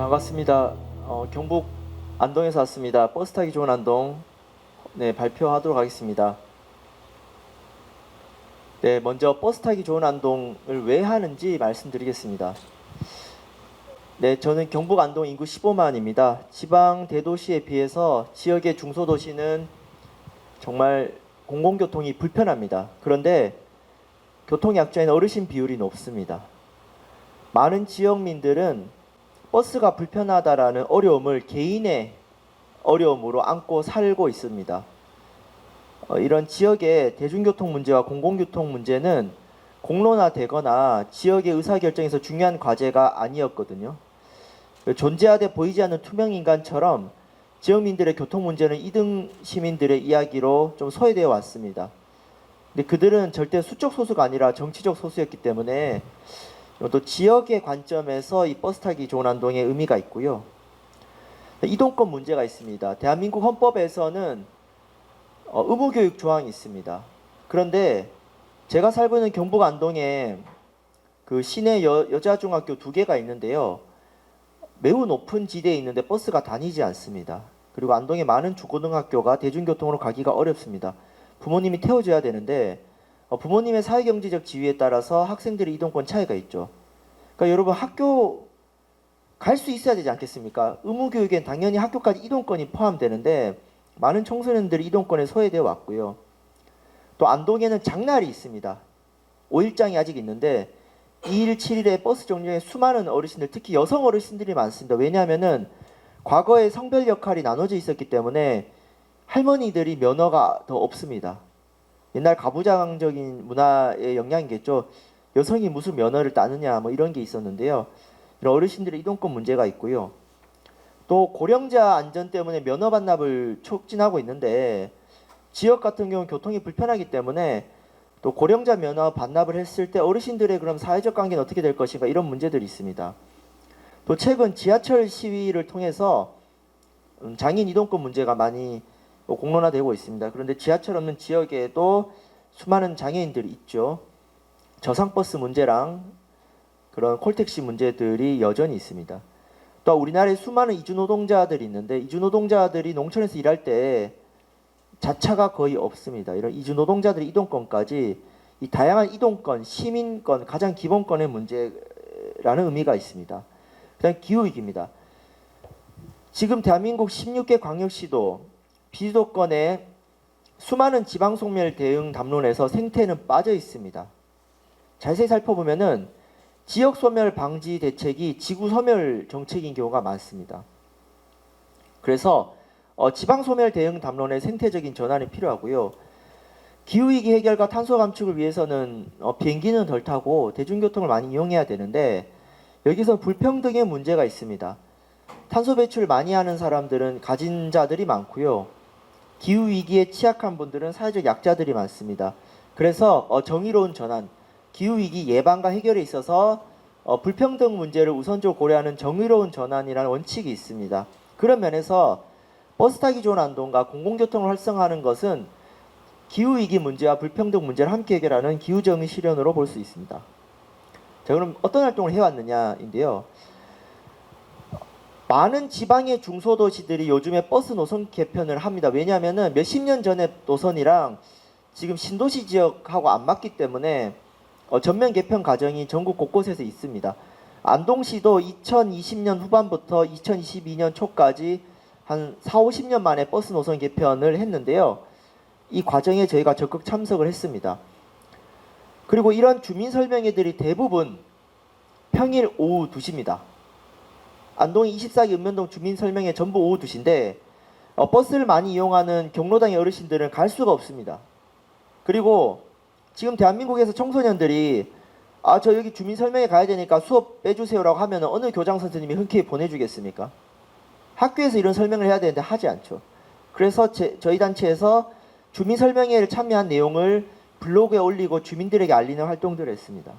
반갑습니다. 경북 안동에서 왔습니다. 버스 타기 좋은 안동 발표하도록 하겠습니다. 먼저 버스 타기 좋은 안동을 왜 하는지 말씀드리겠습니다. 저는 경북 안동 인구 15만입니다. 지방 대도시에 비해서 지역의 중소도시는 정말 공공교통이 불편합니다. 그런데 교통약자인 어르신 비율이 높습니다. 많은 지역민들은 버스가 불편하다라는 어려움을 개인의 어려움으로 안고 살고 있습니다. 이런 지역의 대중교통 문제와 공공교통 문제는 공론화되거나 지역의 의사결정에서 중요한 과제가 아니었거든요. 존재하되 보이지 않는 투명인간처럼 지역민들의 교통 문제는 2등 시민들의 이야기로 좀 소외되어 왔습니다. 근데 그들은 절대 수적 소수가 아니라 정치적 소수였기 때문에 또 지역의 관점에서 이 버스 타기 좋은 안동의 의미가 있고요. 이동권 문제가 있습니다. 대한민국 헌법에서는 의무교육 조항이 있습니다. 그런데 제가 살고 있는 경북 안동에 그 시내 여자중학교 2개가 있는데요. 매우 높은 지대에 있는데 버스가 다니지 않습니다. 그리고 안동에 많은 중고등학교가 대중교통으로 가기가 어렵습니다. 부모님이 태워줘야 되는데 부모님의 사회경제적 지위에 따라서 학생들의 이동권 차이가 있죠. 그러니까 여러분 학교 갈 수 있어야 되지 않겠습니까? 의무교육엔 당연히 학교까지 이동권이 포함되는데 많은 청소년들이 이동권에 소외되어 왔고요. 또 안동에는 장날이 있습니다. 5일장이 아직 있는데 2일, 7일에 버스 정류장에 수많은 어르신들, 특히 여성 어르신들이 많습니다. 왜냐하면은 과거에 성별 역할이 나눠져 있었기 때문에 할머니들이 면허가 더 없습니다. 옛날 가부장적인 문화의 영향이겠죠. 여성이 무슨 면허를 따느냐 뭐 이런 게 있었는데요. 이런 어르신들의 이동권 문제가 있고요. 또 고령자 안전 때문에 면허 반납을 촉진하고 있는데 지역 같은 경우는 교통이 불편하기 때문에 또 고령자 면허 반납을 했을 때 어르신들의 그럼 사회적 관계는 어떻게 될 것인가 이런 문제들이 있습니다. 또 최근 지하철 시위를 통해서 장애인 이동권 문제가 많이 공론화되고 있습니다. 그런데 지하철 없는 지역에도 수많은 장애인들이 있죠. 저상버스 문제랑 그런 콜택시 문제들이 여전히 있습니다. 또 우리나라에 수많은 이주노동자들이 있는데 이주노동자들이 농촌에서 일할 때 자차가 거의 없습니다. 이런 이주노동자들의 이동권까지 이 다양한 이동권, 시민권, 가장 기본권의 문제라는 의미가 있습니다. 그다음 기후위기입니다. 지금 대한민국 16개 광역시도 비수도권에 수많은 지방소멸 대응 담론에서 생태는 빠져 있습니다. 자세히 살펴보면은 지역소멸 방지 대책이 지구소멸 정책인 경우가 많습니다. 그래서 지방소멸 대응 담론의 생태적인 전환이 필요하고요. 기후위기 해결과 탄소 감축을 위해서는 비행기는 덜 타고 대중교통을 많이 이용해야 되는데 여기서 불평등의 문제가 있습니다. 탄소 배출을 많이 하는 사람들은 가진 자들이 많고요. 기후위기에 취약한 분들은 사회적 약자들이 많습니다. 그래서 정의로운 전환, 기후위기 예방과 해결에 있어서 불평등 문제를 우선적으로 고려하는 정의로운 전환이라는 원칙이 있습니다. 그런 면에서 버스 타기 좋은 안동과 공공교통을 활성화하는 것은 기후위기 문제와 불평등 문제를 함께 해결하는 기후정의 실현으로 볼 수 있습니다. 자, 그럼 어떤 활동을 해왔느냐인데요. 많은 지방의 중소도시들이 요즘에 버스 노선 개편을 합니다. 왜냐하면 몇십 년 전의 노선이랑 지금 신도시 지역하고 안 맞기 때문에 전면 개편 과정이 전국 곳곳에서 있습니다. 안동시도 2020년 후반부터 2022년 초까지 한 4, 50년 만에 버스 노선 개편을 했는데요. 이 과정에 저희가 적극 참석을 했습니다. 그리고 이런 주민 설명회들이 대부분 평일 오후 2시입니다. 안동이 24기 읍면동 주민 설명회 전부 오후 2시인데 버스를 많이 이용하는 경로당의 어르신들은 갈 수가 없습니다. 그리고 지금 대한민국에서 청소년들이 저 여기 주민 설명회 가야 되니까 수업 빼주세요라고 하면 어느 교장 선생님이 흔쾌히 보내주겠습니까? 학교에서 이런 설명을 해야 되는데 하지 않죠. 그래서 저희 단체에서 주민 설명회를 참여한 내용을 블로그에 올리고 주민들에게 알리는 활동들을 했습니다.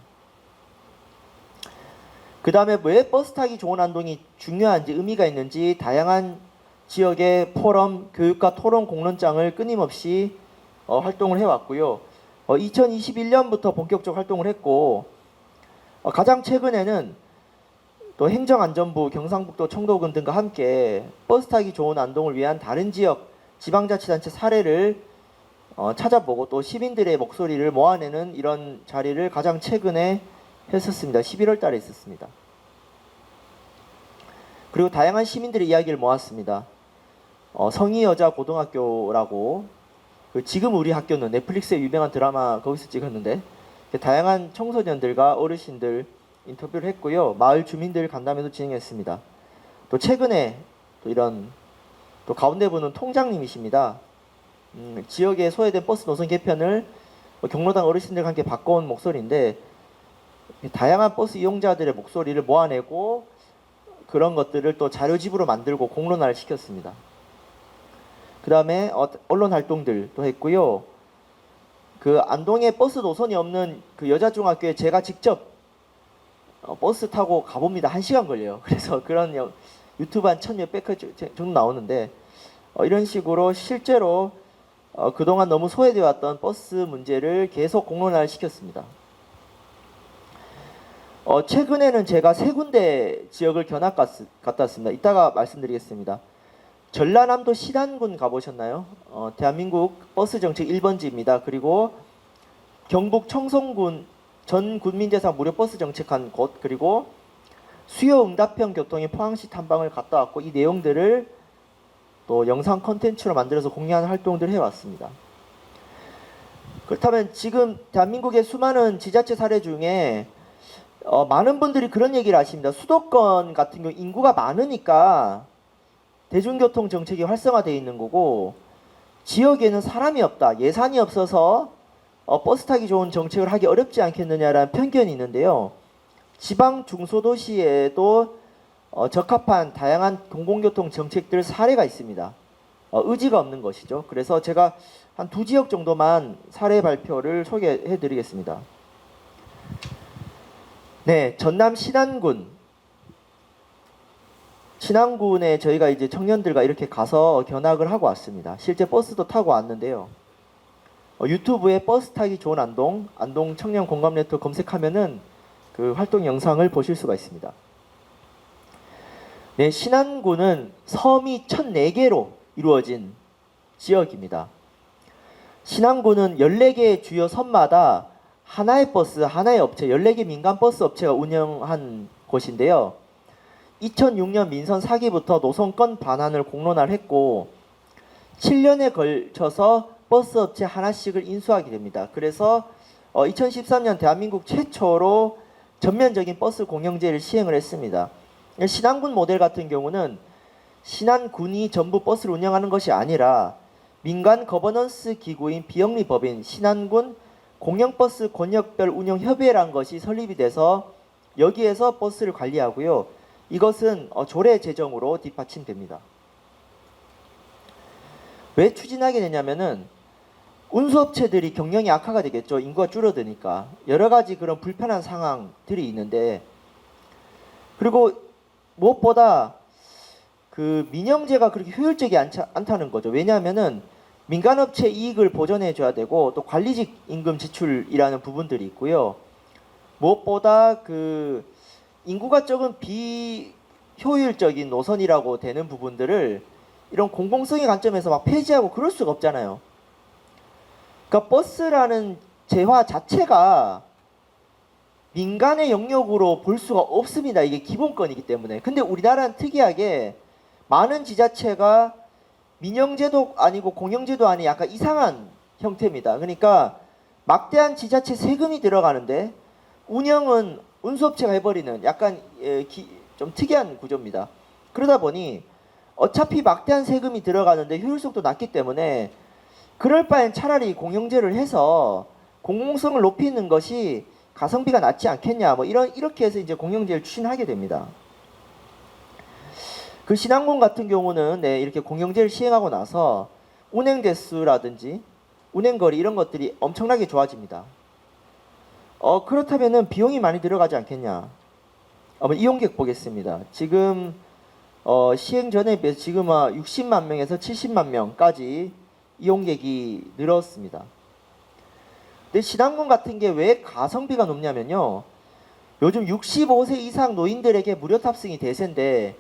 그 다음에 왜 버스 타기 좋은 안동이 중요한지 의미가 있는지 다양한 지역의 포럼, 교육과 토론 공론장을 끊임없이 활동을 해왔고요. 2021년부터 본격적 활동을 했고 가장 최근에는 또 행정안전부, 경상북도, 청도군 등과 함께 버스 타기 좋은 안동을 위한 다른 지역 지방자치단체 사례를 찾아보고 또 시민들의 목소리를 모아내는 이런 자리를 가장 최근에 했었습니다. 11월 달에 있었습니다. 그리고 다양한 시민들의 이야기를 모았습니다. 성희여자고등학교라고 지금 우리 학교는 넷플릭스의 유명한 드라마 거기서 찍었는데 다양한 청소년들과 어르신들 인터뷰를 했고요. 마을 주민들 간담회도 진행했습니다. 또 최근에 또 이런 또 가운데 분은 통장님이십니다. 지역에 소외된 버스 노선 개편을 경로당 어르신들과 함께 바꿔온 목소리인데 다양한 버스 이용자들의 목소리를 모아내고 그런 것들을 또 자료집으로 만들고 공론화를 시켰습니다. 그 다음에 언론 활동들도 했고요. 그 안동에 버스 노선이 없는 그 여자중학교에 제가 직접 버스 타고 가봅니다. 1시간 걸려요. 그래서 그런 유튜브 한 1000몇백 회 정도 나오는데 이런 식으로 실제로 그동안 너무 소외되어 왔던 버스 문제를 계속 공론화를 시켰습니다. 최근에는 제가 3군데 지역을 견학 갔다 왔습니다. 이따가 말씀드리겠습니다. 전라남도 신안군 가보셨나요? 대한민국 버스 정책 1번지입니다. 그리고 경북 청송군 전 군민재산 무료 버스 정책한 곳, 그리고 수요 응답형 교통의 포항시 탐방을 갔다 왔고 이 내용들을 또 영상 콘텐츠로 만들어서 공유하는 활동들을 해왔습니다. 그렇다면 지금 대한민국의 수많은 지자체 사례 중에 많은 분들이 그런 얘기를 하십니다. 수도권 같은 경우 인구가 많으니까 대중교통 정책이 활성화되어 있는 거고 지역에는 사람이 없다, 예산이 없어서 버스 타기 좋은 정책을 하기 어렵지 않겠느냐라는 편견이 있는데요. 지방 중소도시에도 적합한 다양한 공공교통 정책들 사례가 있습니다. 의지가 없는 것이죠. 그래서 제가 한 2지역 정도만 사례 발표를 소개해 드리겠습니다. 네, 전남 신안군에 저희가 이제 청년들과 이렇게 가서 견학을 하고 왔습니다. 실제 버스도 타고 왔는데요. 유튜브에 버스 타기 좋은 안동 청년 공감 네트워크 검색하면은 그 활동 영상을 보실 수가 있습니다. 네, 신안군은 섬이 1004개로 이루어진 지역입니다. 신안군은 14개의 주요 섬마다 하나의 버스, 하나의 업체, 14개 민간 버스 업체가 운영한 곳인데요. 2006년 민선 4기부터 노선권 반환을 공론화를 했고 7년에 걸쳐서 버스 업체 하나씩을 인수하게 됩니다. 그래서 2013년 대한민국 최초로 전면적인 버스 공영제를 시행을 했습니다. 신안군 모델 같은 경우는 신안군이 전부 버스를 운영하는 것이 아니라 민간 거버넌스 기구인 비영리 법인 신안군 공영버스 권역별 운영협의회라는 것이 설립이 돼서 여기에서 버스를 관리하고요. 이것은 조례 제정으로 뒷받침됩니다. 왜 추진하게 되냐면은 운수업체들이 경영이 악화가 되겠죠. 인구가 줄어드니까. 여러 가지 그런 불편한 상황들이 있는데 그리고 무엇보다 그 민영제가 그렇게 효율적이 않다는 거죠. 왜냐하면은 민간업체 이익을 보전해 줘야 되고 또 관리직 임금 지출이라는 부분들이 있고요. 무엇보다 그 인구가 적은 비효율적인 노선이라고 되는 부분들을 이런 공공성의 관점에서 막 폐지하고 그럴 수가 없잖아요. 그러니까 버스라는 재화 자체가 민간의 영역으로 볼 수가 없습니다. 이게 기본권이기 때문에. 근데 우리나라는 특이하게 많은 지자체가 민영제도 아니고 공영제도 아닌 약간 이상한 형태입니다. 그러니까 막대한 지자체 세금이 들어가는데 운영은 운수업체가 해버리는 약간 좀 특이한 구조입니다. 그러다 보니 어차피 막대한 세금이 들어가는데 효율성도 낮기 때문에 그럴 바엔 차라리 공영제를 해서 공공성을 높이는 것이 가성비가 낮지 않겠냐 뭐 이렇게 해서 이제 공영제를 추진하게 됩니다. 그 신안군 같은 경우는 이렇게 공영제를 시행하고 나서 운행 대수라든지 운행거리 이런 것들이 엄청나게 좋아집니다. 그렇다면은 비용이 많이 들어가지 않겠냐? 이용객 보겠습니다. 지금 시행 전에 비해서 지금 60만 명에서 70만 명까지 이용객이 늘었습니다. 근데 신안군 같은 게 왜 가성비가 높냐면요. 요즘 65세 이상 노인들에게 무료 탑승이 대세인데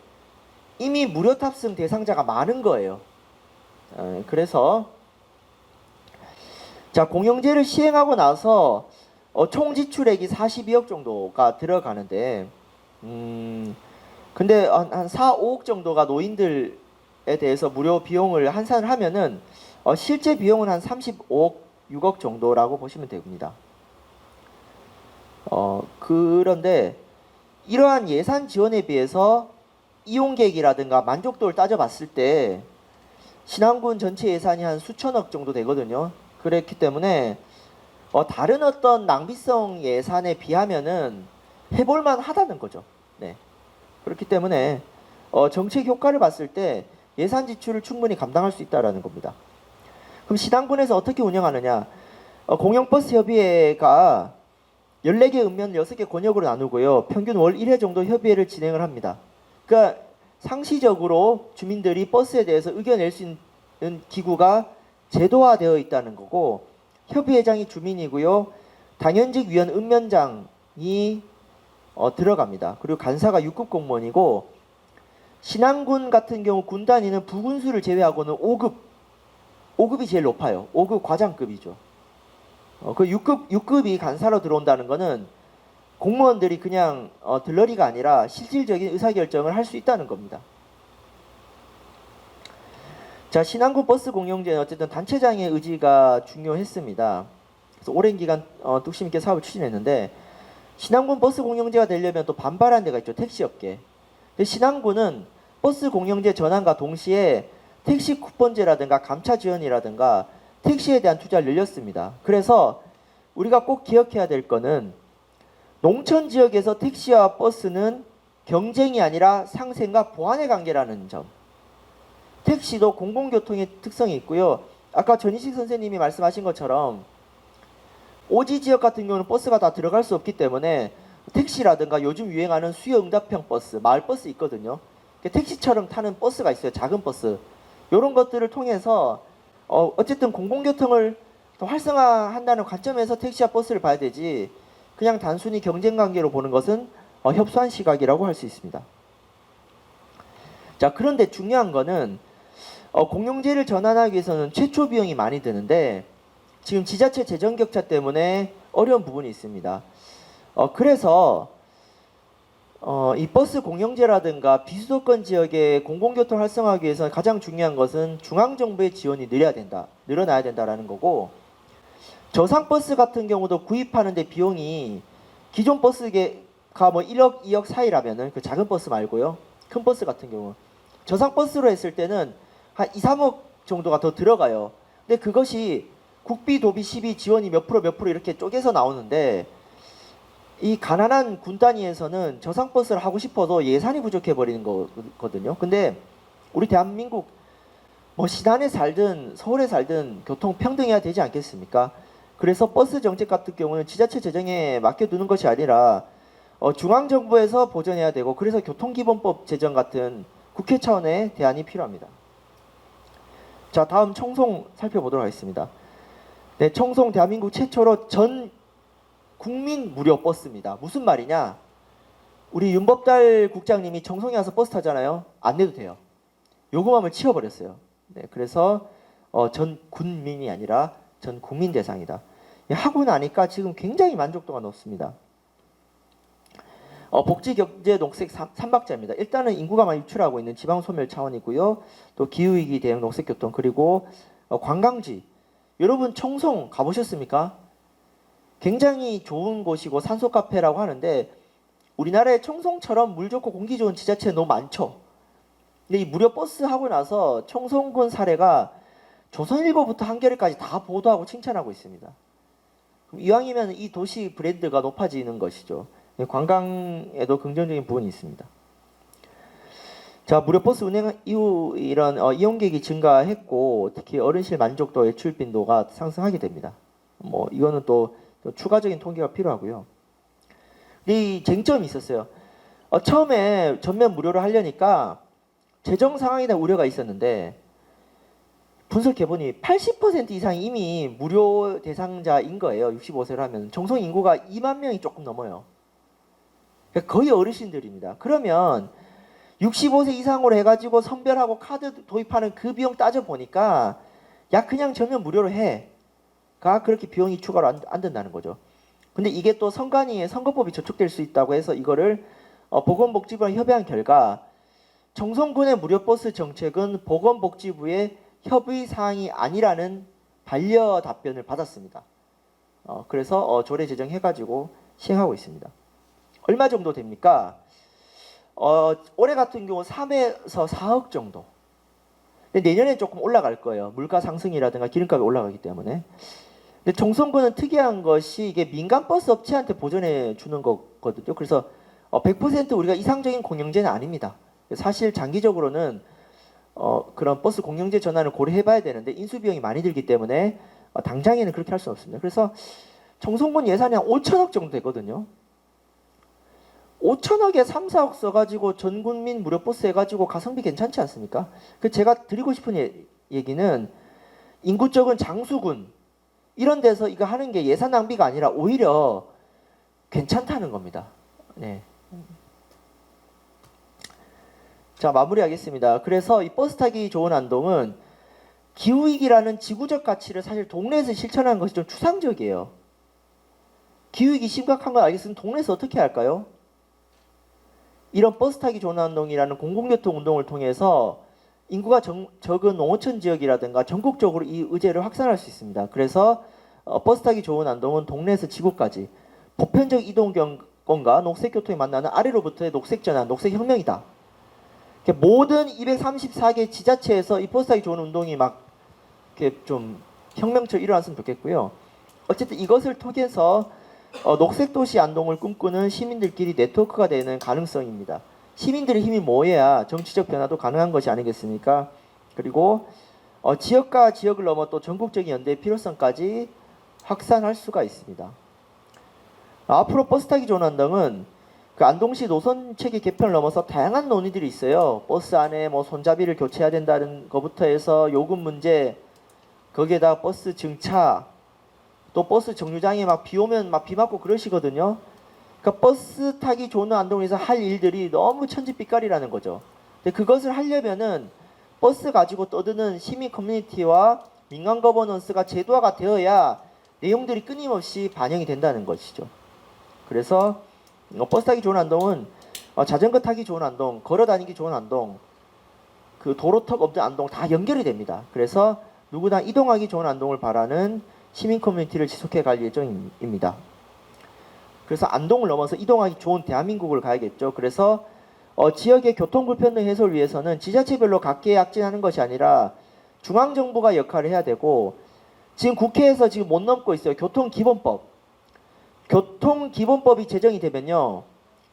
이미 무료 탑승 대상자가 많은 거예요. 그래서 자, 공영제를 시행하고 나서 총 지출액이 42억 정도가 들어가는데 근데 한 4, 5억 정도가 노인들에 대해서 무료 비용을 환산을 하면은 실제 비용은 한 35억, 6억 정도라고 보시면 됩니다. 그런데 이러한 예산 지원에 비해서 이용객이라든가 만족도를 따져봤을 때 신안군 전체 예산이 한 수천억 정도 되거든요. 그랬기 때문에 다른 어떤 낭비성 예산에 비하면은 해볼만 하다는 거죠. 네. 그렇기 때문에 정책 효과를 봤을 때 예산 지출을 충분히 감당할 수 있다라는 겁니다. 그럼 신안군에서 어떻게 운영하느냐? 공영버스 협의회가 14개 읍면 6개 권역으로 나누고요. 평균 월 1회 정도 협의회를 진행을 합니다. 그러니까 상시적으로 주민들이 버스에 대해서 의견 낼 수 있는 기구가 제도화되어 있다는 거고, 협의회장이 주민이고요. 당연직 위원 읍면장이 들어갑니다. 그리고 간사가 6급 공무원이고, 신안군 같은 경우 군 단위는 부군수를 제외하고는 5급이 제일 높아요. 5급 과장급이죠. 그 6급이 간사로 들어온다는 거는 공무원들이 그냥 들러리가 아니라 실질적인 의사결정을 할 수 있다는 겁니다. 자, 신안군 버스 공영제는 어쨌든 단체장의 의지가 중요했습니다. 그래서 오랜 기간 뚝심 있게 사업을 추진했는데, 신안군 버스 공영제가 되려면 또 반발하는 데가 있죠. 택시업계. 신안군은 버스 공영제 전환과 동시에 택시 쿠폰제라든가 감차 지원이라든가 택시에 대한 투자를 늘렸습니다. 그래서 우리가 꼭 기억해야 될 거는 농촌 지역에서 택시와 버스는 경쟁이 아니라 상생과 보완의 관계라는 점. 택시도 공공교통의 특성이 있고요. 아까 전희식 선생님이 말씀하신 것처럼 오지 지역 같은 경우는 버스가 다 들어갈 수 없기 때문에 택시라든가 요즘 유행하는 수요 응답형 버스, 마을버스 있거든요. 택시처럼 타는 버스가 있어요. 작은 버스. 이런 것들을 통해서 어쨌든 공공교통을 더 활성화한다는 관점에서 택시와 버스를 봐야 되지, 그냥 단순히 경쟁 관계로 보는 것은 협소한 시각이라고 할 수 있습니다. 자, 그런데 중요한 거는 공영제를 전환하기 위해서는 최초 비용이 많이 드는데 지금 지자체 재정 격차 때문에 어려운 부분이 있습니다. 그래서 이 버스 공영제라든가 비수도권 지역의 공공교통 활성화하기 위해서 가장 중요한 것은 중앙정부의 지원이 늘어나야 된다라는 거고, 저상버스 같은 경우도 구입하는데 비용이 기존 버스가 뭐 1억, 2억 사이라면은 그 작은 버스 말고요. 큰 버스 같은 경우 저상버스로 했을 때는 한 2, 3억 정도가 더 들어가요. 근데 그것이 국비, 도비, 시비 지원이 몇 프로 이렇게 쪼개서 나오는데, 이 가난한 군 단위에서는 저상버스를 하고 싶어도 예산이 부족해 버리는 거거든요. 근데 우리 대한민국 뭐 신안에 살든 서울에 살든 교통 평등해야 되지 않겠습니까? 그래서 버스 정책 같은 경우는 지자체 재정에 맡겨두는 것이 아니라 중앙정부에서 보전해야 되고, 그래서 교통기본법 제정 같은 국회 차원의 대안이 필요합니다. 자, 다음 청송 살펴보도록 하겠습니다. 네, 청송 대한민국 최초로 전 국민 무료 버스입니다. 무슨 말이냐? 우리 윤법달 국장님이 청송에 와서 버스 타잖아요. 안 내도 돼요. 요금함을 치워버렸어요. 네, 그래서 전 군민이 아니라 전 국민 대상이다. 하고 나니까 지금 굉장히 만족도가 높습니다. 복지, 경제, 녹색 3박자입니다. 일단은 인구가 많이 유출하고 있는 지방 소멸 차원이고요. 또 기후위기 대응, 녹색교통, 그리고 관광지. 여러분 청송 가보셨습니까? 굉장히 좋은 곳이고 산소 카페라고 하는데 우리나라에 청송처럼 물 좋고 공기 좋은 지자체 너무 많죠. 근데 이 무료 버스 하고 나서 청송군 사례가 조선일보부터 한겨레까지 다 보도하고 칭찬하고 있습니다. 그럼 이왕이면 이 도시 브랜드가 높아지는 것이죠. 관광에도 긍정적인 부분이 있습니다. 자, 무료 버스 운행 이후 이런 이용객이 증가했고 특히 어르신 만족도, 외출 빈도가 상승하게 됩니다. 뭐 이거는 또 추가적인 통계가 필요하고요. 이 쟁점이 있었어요. 처음에 전면 무료로 하려니까 재정 상황에 대한 우려가 있었는데 분석해보니 80% 이상이 이미 무료 대상자인 거예요. 65세로 하면. 정성 인구가 2만 명이 조금 넘어요. 그러니까 거의 어르신들입니다. 그러면 65세 이상으로 해가지고 선별하고 카드 도입하는 그 비용 따져보니까 야 그냥 전면 무료로 해가 그렇게 비용이 추가로 안 된다는 거죠. 근데 이게 또 선관위에 선거법이 저촉될 수 있다고 해서 이거를 보건복지부랑 협의한 결과 청송군의 무료버스 정책은 보건복지부의 협의 사항이 아니라는 반려 답변을 받았습니다. 그래서 조례 제정해가지고 시행하고 있습니다. 얼마 정도 됩니까? 올해 같은 경우 3에서 4억 정도. 근데 내년에 조금 올라갈 거예요. 물가 상승이라든가 기름값이 올라가기 때문에. 근데 청송군은 특이한 것이 이게 민간 버스 업체한테 보전해 주는 거거든요. 그래서 100% 우리가 이상적인 공영제는 아닙니다. 사실 장기적으로는 그런 버스 공영제 전환을 고려해봐야 되는데 인수 비용이 많이 들기 때문에 당장에는 그렇게 할 수는 없습니다. 그래서 청송군 예산이 한 5천억 정도 되거든요. 5천억에 3, 4억 써가지고 전국민 무료 버스 해가지고 가성비 괜찮지 않습니까? 그 제가 드리고 싶은 얘기는 인구 적은 장수군 이런 데서 이거 하는 게 예산 낭비가 아니라 오히려 괜찮다는 겁니다. 네. 자, 마무리하겠습니다. 그래서 이 버스 타기 좋은 안동은 기후위기라는 지구적 가치를 사실 동네에서 실천하는 것이 좀 추상적이에요. 기후위기 심각한 건 알겠으면 동네에서 어떻게 할까요? 이런 버스 타기 좋은 안동이라는 공공교통 운동을 통해서 인구가 적은 농어촌 지역이라든가 전국적으로 이 의제를 확산할 수 있습니다. 그래서 버스 타기 좋은 안동은 동네에서 지구까지 보편적 이동권과 녹색교통이 만나는 아래로부터의 녹색전환, 녹색혁명이다. 모든 234개 지자체에서 이 버스 타기 좋은 운동이 막 이렇게 좀 혁명처럼 일어났으면 좋겠고요. 어쨌든 이것을 통해서 녹색도시 안동을 꿈꾸는 시민들끼리 네트워크가 되는 가능성입니다. 시민들의 힘이 모여야 정치적 변화도 가능한 것이 아니겠습니까? 그리고 지역과 지역을 넘어 또 전국적인 연대의 필요성까지 확산할 수가 있습니다. 앞으로 버스 타기 좋은 안동은 그 안동시 노선 체계 개편을 넘어서 다양한 논의들이 있어요. 버스 안에 뭐 손잡이를 교체해야 된다는 것부터 해서 요금 문제, 거기에다 버스 증차, 또 버스 정류장에 막 비 오면 막 비 맞고 그러시거든요. 그러니까 버스 타기 좋은 안동에서 할 일들이 너무 천지빛깔이라는 거죠. 근데 그것을 하려면은 버스 가지고 떠드는 시민 커뮤니티와 민간 거버넌스가 제도화가 되어야 내용들이 끊임없이 반영이 된다는 것이죠. 그래서 버스 타기 좋은 안동은 자전거 타기 좋은 안동, 걸어 다니기 좋은 안동, 그 도로턱 없는 안동 다 연결이 됩니다. 그래서 누구나 이동하기 좋은 안동을 바라는 시민 커뮤니티를 지속해 갈 예정입니다. 그래서 안동을 넘어서 이동하기 좋은 대한민국을 가야겠죠. 그래서 지역의 교통 불편등 해소를 위해서는 지자체별로 각계 약진하는 것이 아니라 중앙정부가 역할을 해야 되고 지금 국회에서 지금 못 넘고 있어요. 교통기본법. 교통기본법이 제정이 되면요.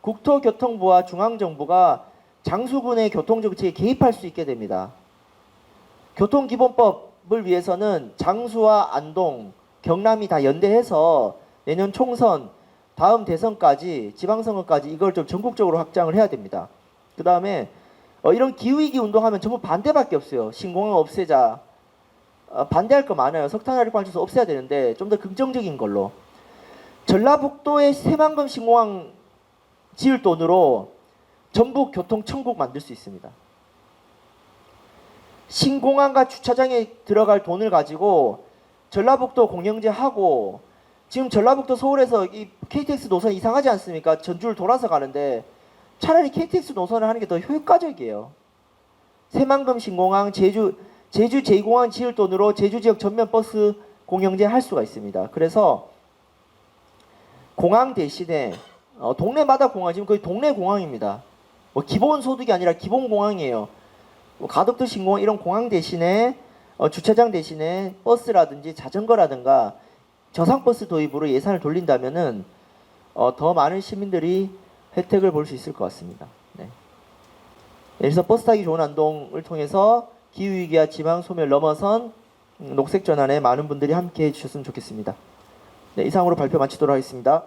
국토교통부와 중앙정부가 장수군의 교통정책에 개입할 수 있게 됩니다. 교통기본법을 위해서는 장수와 안동, 경남이 다 연대해서 내년 총선, 다음 대선까지, 지방선거까지 이걸 좀 전국적으로 확장을 해야 됩니다. 그 다음에 이런 기후위기 운동하면 전부 반대밖에 없어요. 신공항 없애자. 반대할 거 많아요. 석탄화력 발전소 없애야 되는데 좀 더 긍정적인 걸로. 전라북도의 새만금 신공항 지을 돈으로 전북 교통천국 만들 수 있습니다. 신공항과 주차장에 들어갈 돈을 가지고 전라북도 공영제하고 지금 전라북도 서울에서 이 KTX 노선 이상하지 않습니까? 전주를 돌아서 가는데 차라리 KTX 노선을 하는 게 더 효과적이에요. 새만금 신공항, 제주 제2공항 지을 돈으로 제주 지역 전면 버스 공영제 할 수가 있습니다. 그래서 공항 대신에 동네마다 공항, 지금 거의 동네 공항입니다. 뭐 기본 소득이 아니라 기본 공항이에요. 뭐 가덕도 신공항 이런 공항 대신에 주차장 대신에 버스라든지 자전거라든가 저상버스 도입으로 예산을 돌린다면은 더 많은 시민들이 혜택을 볼 수 있을 것 같습니다. 네. 그래서 버스 타기 좋은 안동을 통해서 기후위기와 지방소멸 넘어선 녹색전환에 많은 분들이 함께해 주셨으면 좋겠습니다. 네, 이상으로 발표 마치도록 하겠습니다.